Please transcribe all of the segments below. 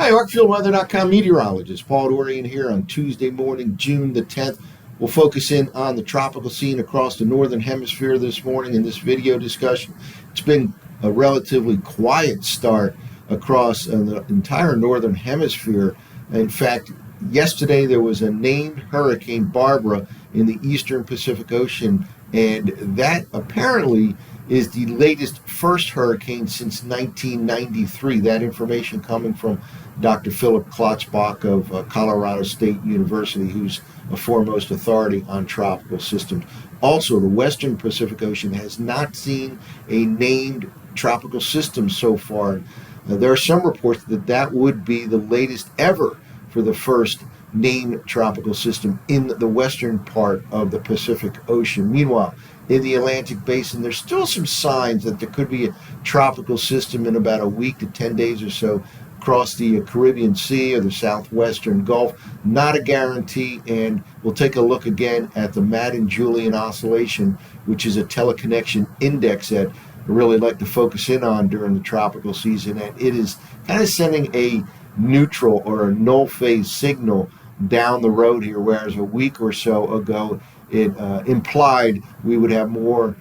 Hi, ArcFieldWeather.com meteorologist Paul Dorian here on Tuesday morning, June the 10th. We'll focus in on the tropical scene across the Northern Hemisphere this morning in this video discussion. It's been a relatively quiet start across the entire Northern Hemisphere. In fact, yesterday there was a named Hurricane Barbara in the eastern Pacific Ocean, and that apparently is the latest first hurricane since 1993. That information coming from Dr. Philip Klotzbach of Colorado State University, who's a foremost authority on tropical systems. Also, the western Pacific Ocean has not seen a named tropical system so far. There are some reports that that would be the latest ever for the first named tropical system in the western part of the Pacific Ocean. Meanwhile, in the Atlantic Basin, there's still some signs that there could be a tropical system in about a week to 10 days or so across the Caribbean Sea or the southwestern Gulf. Not a guarantee, and we'll take a look again at the Madden-Julian oscillation, which is a teleconnection index that I really like to focus in on during the tropical season, and it is kind of sending a neutral or a null phase signal down the road here, whereas a week or so ago it implied we would have more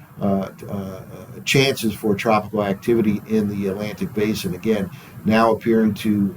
chances for tropical activity in the Atlantic Basin. Again, now appearing to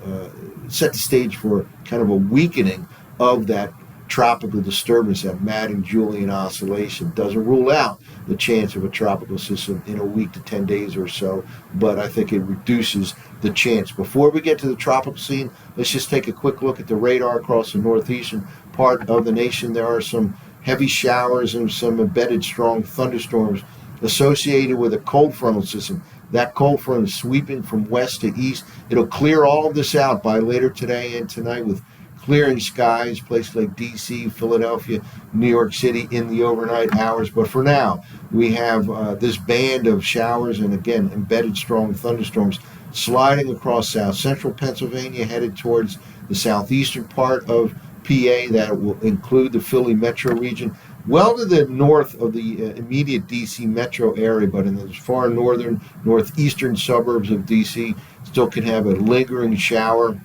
set the stage for kind of a weakening of that tropical disturbance, that Madden-Julian oscillation. Doesn't rule out the chance of a tropical system in a week to 10 days or so, but I think it reduces the chance. Before we get to the tropical scene, let's just take a quick look at the radar across the northeastern part of the nation. There are some heavy showers and some embedded strong thunderstorms associated with a cold frontal system. That cold front is sweeping from west to east. It'll clear all of this out by later today and tonight with clearing skies, places like D.C., Philadelphia, New York City in the overnight hours. But for now, we have this band of showers and, again, embedded strong thunderstorms sliding across south central Pennsylvania, headed towards the southeastern part of PA. That will include the Philly metro region, well to the north of the immediate D.C. metro area, but in the far northern, northeastern suburbs of D.C., still can have a lingering shower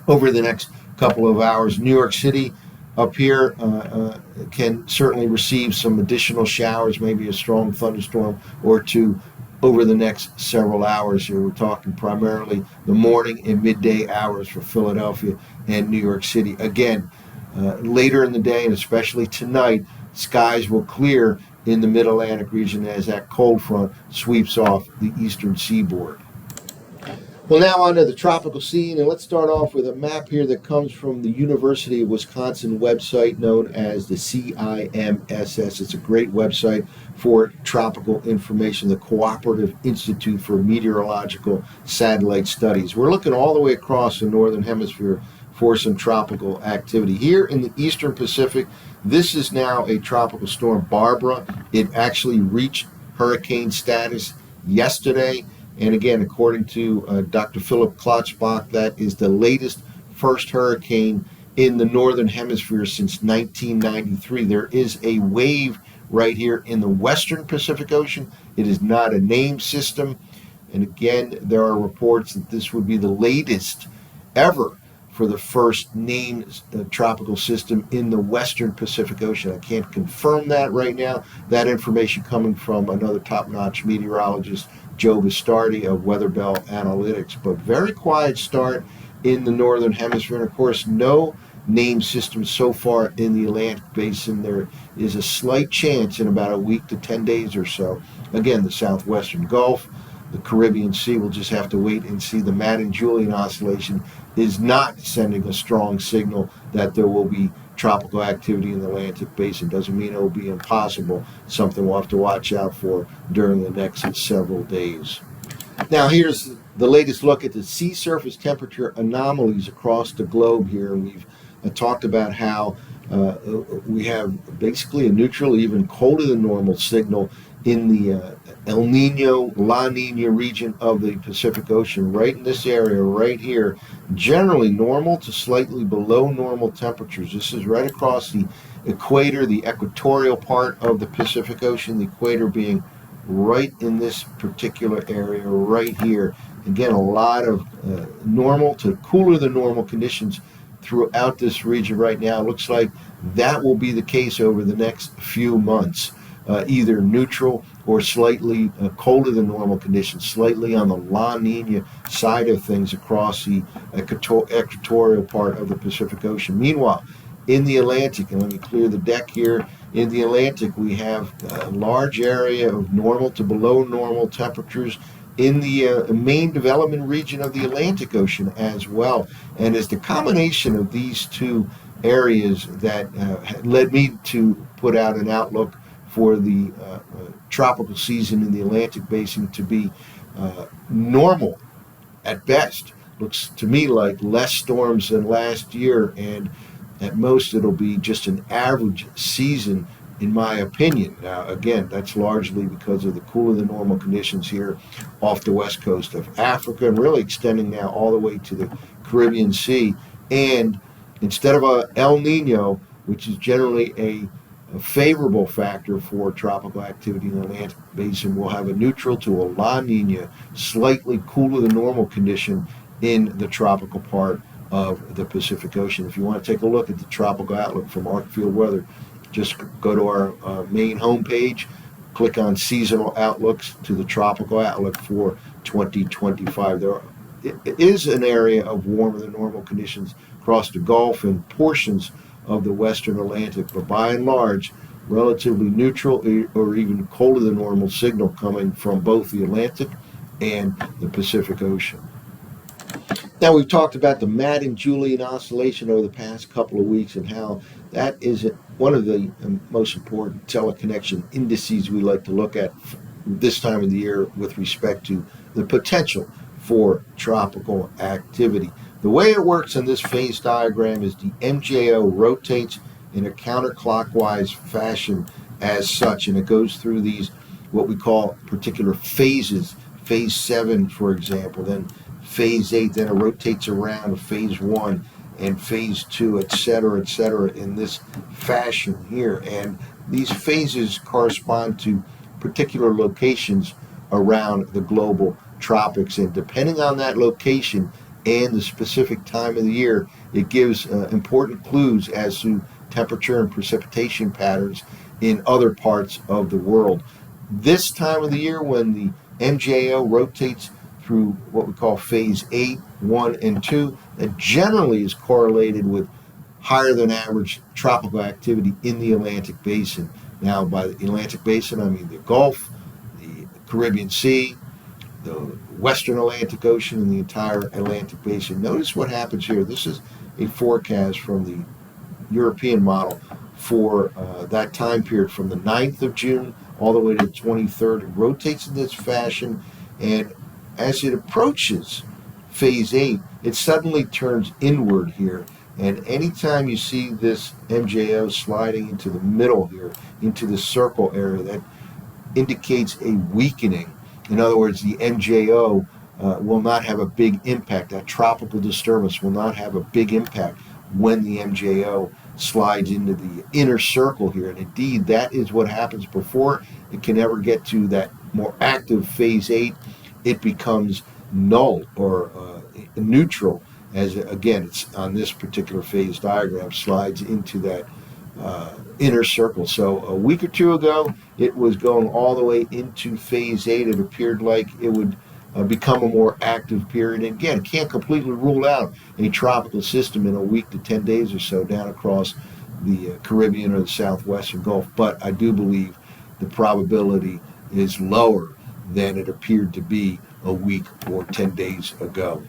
over the next couple of hours. New York City up here can certainly receive some additional showers, maybe a strong thunderstorm or two over the next several hours here. We're talking primarily the morning and midday hours for Philadelphia and New York City. Again, later in the day and especially tonight, skies will clear in the mid-Atlantic region as that cold front sweeps off the eastern seaboard. Well, now on to the tropical scene, and let's start off with a map here that comes from the University of Wisconsin website known as the CIMSS. It's a great website for tropical information, the Cooperative Institute for Meteorological Satellite Studies. We're looking all the way across the Northern Hemisphere for some tropical activity. Here in the eastern Pacific, this is now a tropical storm, Barbara. It actually reached hurricane status yesterday. And again, according to Dr. Philip Klotzbach, that is the latest first hurricane in the Northern Hemisphere since 1993. There is a wave right here in the western Pacific Ocean. It is not a named system. And again, there are reports that this would be the latest ever for the first named tropical system in the western Pacific Ocean. I can't confirm that right now. That information coming from another top-notch meteorologist, Joe Bastardi of Weather Bell Analytics. But very quiet start in the Northern Hemisphere. And of course, no named system so far in the Atlantic Basin. There is a slight chance in about a week to 10 days or so. Again, the southwestern Gulf, the Caribbean Sea, we'll just have to wait and see. The Madden-Julian oscillation is not sending a strong signal that there will be tropical activity in the Atlantic Basin. Doesn't mean it will be impossible. Something we'll have to watch out for during the next several days. Now here's the latest look at the sea surface temperature anomalies across the globe here. We've talked about how we have basically a neutral, even colder than normal signal in the El Nino, La Nina region of the Pacific Ocean, right in this area, right here. Generally normal to slightly below normal temperatures. This is right across the equator, the equatorial part of the Pacific Ocean, the equator being right in this particular area right here. Again, a lot of normal to cooler than normal conditions throughout this region right now. It looks like that will be the case over the next few months. Either neutral or slightly colder than normal conditions, slightly on the La Nina side of things across the equatorial part of the Pacific Ocean. Meanwhile, in the Atlantic, and let me clear the deck here, in the Atlantic we have a large area of normal to below normal temperatures in the main development region of the Atlantic Ocean as well. And it's the combination of these two areas that led me to put out an outlook for the tropical season in the Atlantic Basin to be normal at best. Looks to me like less storms than last year, and at most it'll be just an average season in my opinion. Now, again, that's largely because of the cooler than normal conditions here off the west coast of Africa and really extending now all the way to the Caribbean Sea. And instead of a El Nino, which is generally a favorable factor for tropical activity in the Atlantic Basin, we'll have a neutral to a La Nina, slightly cooler than normal condition in the tropical part of the Pacific Ocean. If you want to take a look at the tropical outlook from Arcfield Weather, just go to our main homepage, click on seasonal outlooks to the tropical outlook for 2025. It is an area of warmer than normal conditions across the Gulf and portions of the western Atlantic, but by and large, relatively neutral or even colder than normal signal coming from both the Atlantic and the Pacific Ocean. Now, we've talked about the Madden-Julian oscillation over the past couple of weeks and how that is one of the most important teleconnection indices we like to look at this time of the year with respect to the potential for tropical activity. The way it works in this phase diagram is the MJO rotates in a counterclockwise fashion as such, and it goes through these what we call particular phases. Phase 7, for example, then phase 8, then it rotates around to phase 1 and phase 2, etc., in this fashion here. And these phases correspond to particular locations around the global tropics, and depending on that location and the specific time of the year, it gives important clues as to temperature and precipitation patterns in other parts of the world. This time of the year, when the MJO rotates through what we call phase 8, 1, and 2, that generally is correlated with higher than average tropical activity in the Atlantic Basin. Now, by the Atlantic Basin, I mean the Gulf, the Caribbean Sea, the Western Atlantic Ocean, and the entire Atlantic Basin. Notice what happens here. This is a forecast from the European model for that time period from the 9th of June all the way to the 23rd. It rotates in this fashion, and as it approaches phase 8, it suddenly turns inward here. And anytime you see this MJO sliding into the middle here, into the circle area, that indicates a weakening. In other words, the MJO will not have a big impact. That tropical disturbance will not have a big impact when the MJO slides into the inner circle here. And indeed, that is what happens before it can ever get to that more active phase 8. It becomes null or neutral, as again, it's on this particular phase diagram, slides into that inner circle. So a week or two ago, it was going all the way into phase 8. It appeared like it would become a more active period. And again, can't completely rule out a tropical system in a week to 10 days or so down across the Caribbean or the southwestern Gulf. But I do believe the probability is lower than it appeared to be a week or 10 days ago.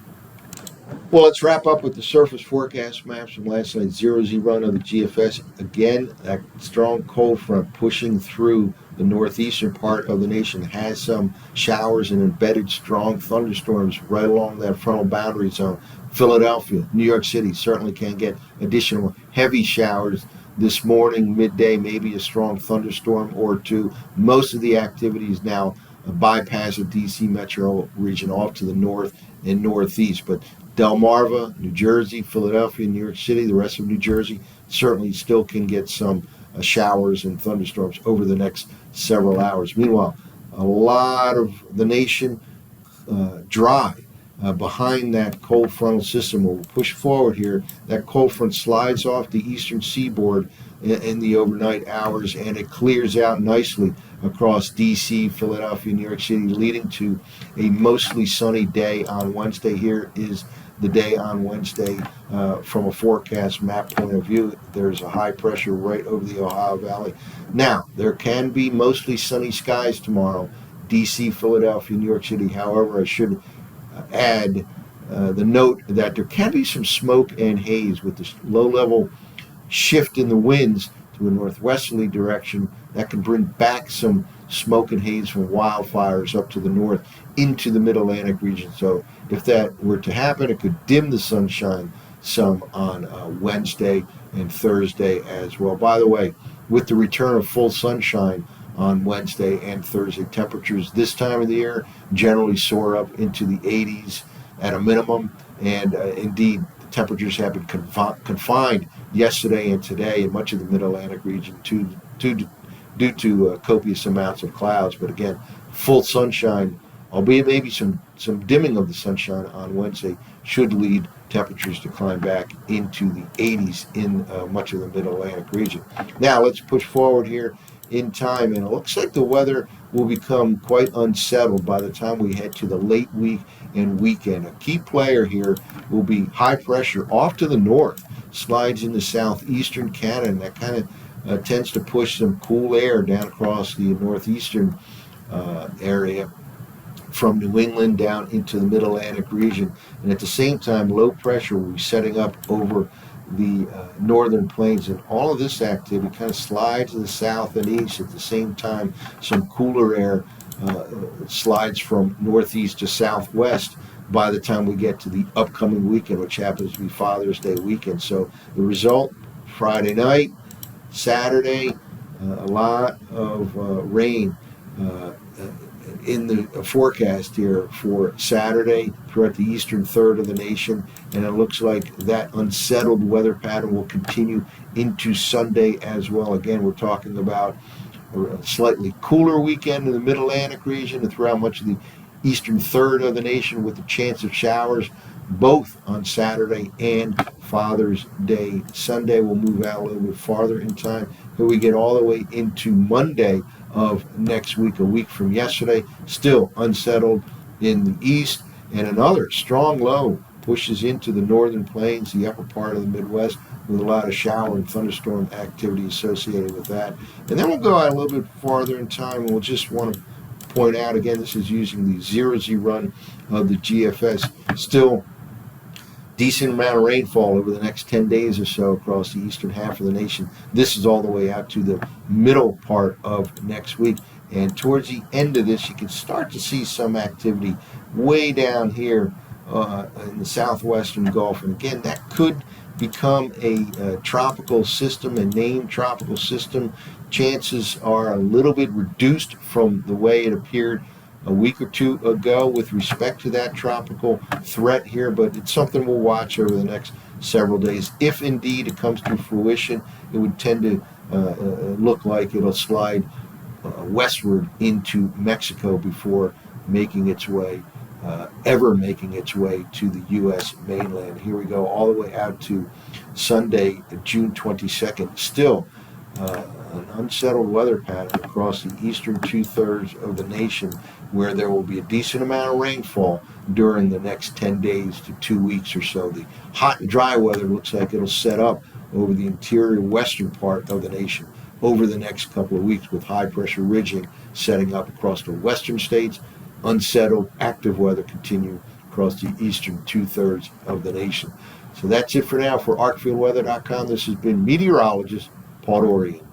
Well, let's wrap up with the surface forecast maps from last night's 0Z run of the GFS. Again, that strong cold front pushing through the northeastern part of the nation has some showers and embedded strong thunderstorms right along that frontal boundary zone. Philadelphia, New York City certainly can get additional heavy showers this morning, midday, maybe a strong thunderstorm or two. Most of the activity is now bypass the D.C. metro region off to the north and northeast. But Delmarva, New Jersey, Philadelphia, New York City, the rest of New Jersey certainly still can get some showers and thunderstorms over the next several hours. Meanwhile, a lot of the nation dry behind that cold frontal system. We'll push forward here. That cold front slides off the eastern seaboard in the overnight hours, and it clears out nicely across D.C., Philadelphia, New York City, leading to a mostly sunny day on Wednesday. Here is the day on Wednesday from a forecast map point of view. There's a high pressure right over the Ohio Valley. Now, there can be mostly sunny skies tomorrow, D.C., Philadelphia, New York City. However, I should add the note that there can be some smoke and haze with this low-level shift in the winds to a northwesterly direction that can bring back some smoke and haze from wildfires up to the north into the mid-Atlantic region. So if that were to happen, it could dim the sunshine some on Wednesday and Thursday as well. By the way, with the return of full sunshine on Wednesday and Thursday, temperatures this time of the year generally soar up into the 80s at a minimum, and indeed the temperatures have been confined yesterday and today in much of the mid-Atlantic region due to copious amounts of clouds. But again, full sunshine, albeit maybe some dimming of the sunshine on Wednesday, should lead temperatures to climb back into the 80s in much of the mid-Atlantic region. Now let's push forward here in time, and it looks like the weather will become quite unsettled by the time we head to the late week and weekend. A key player here will be high pressure off to the north, slides into southeastern Canada, and that kind of tends to push some cool air down across the northeastern area from New England down into the mid-Atlantic region. And at the same time, low pressure will be setting up over the northern plains, and all of this activity kind of slides to the south and east. At the same time, some cooler air slides from northeast to southwest by the time we get to the upcoming weekend, which happens to be Father's Day weekend. So the result, Friday night, Saturday, a lot of rain in the forecast here for Saturday throughout the eastern third of the nation, and it looks like that unsettled weather pattern will continue into Sunday as well. Again, we're talking about a slightly cooler weekend in the mid-Atlantic region and throughout much of the eastern third of the nation, with the chance of showers both on Saturday and Father's Day. Sunday will move out a little bit farther in time, but we get all the way into Monday of next week, a week from yesterday. Still unsettled in the east, and another strong low pushes into the northern plains, the upper part of the Midwest, with a lot of shower and thunderstorm activity associated with that. And then we'll go out a little bit farther in time, and we'll just want to point out again, this is using the 0Z run of the GFS. Still decent amount of rainfall over the next 10 days or so across the eastern half of the nation. This is all the way out to the middle part of next week. And towards the end of this, you can start to see some activity way down here in the southwestern Gulf. And again, that could become a tropical system, a named tropical system. Chances are a little bit reduced from the way it appeared a week or two ago with respect to that tropical threat here, but it's something we'll watch over the next several days. If indeed it comes to fruition, it would tend to look like it'll slide westward into Mexico before making its way, ever making its way to the U.S. mainland. Here we go all the way out to Sunday, June 22nd. Still an unsettled weather pattern across the eastern two-thirds of the nation, where there will be a decent amount of rainfall during the next 10 days to 2 weeks or so. The hot and dry weather looks like it'll set up over the interior western part of the nation over the next couple of weeks, with high pressure ridging setting up across the western states. Unsettled, active weather continue across the eastern two-thirds of the nation. So that's it for now for ArcFieldWeather.com. This has been meteorologist Paul Dorian.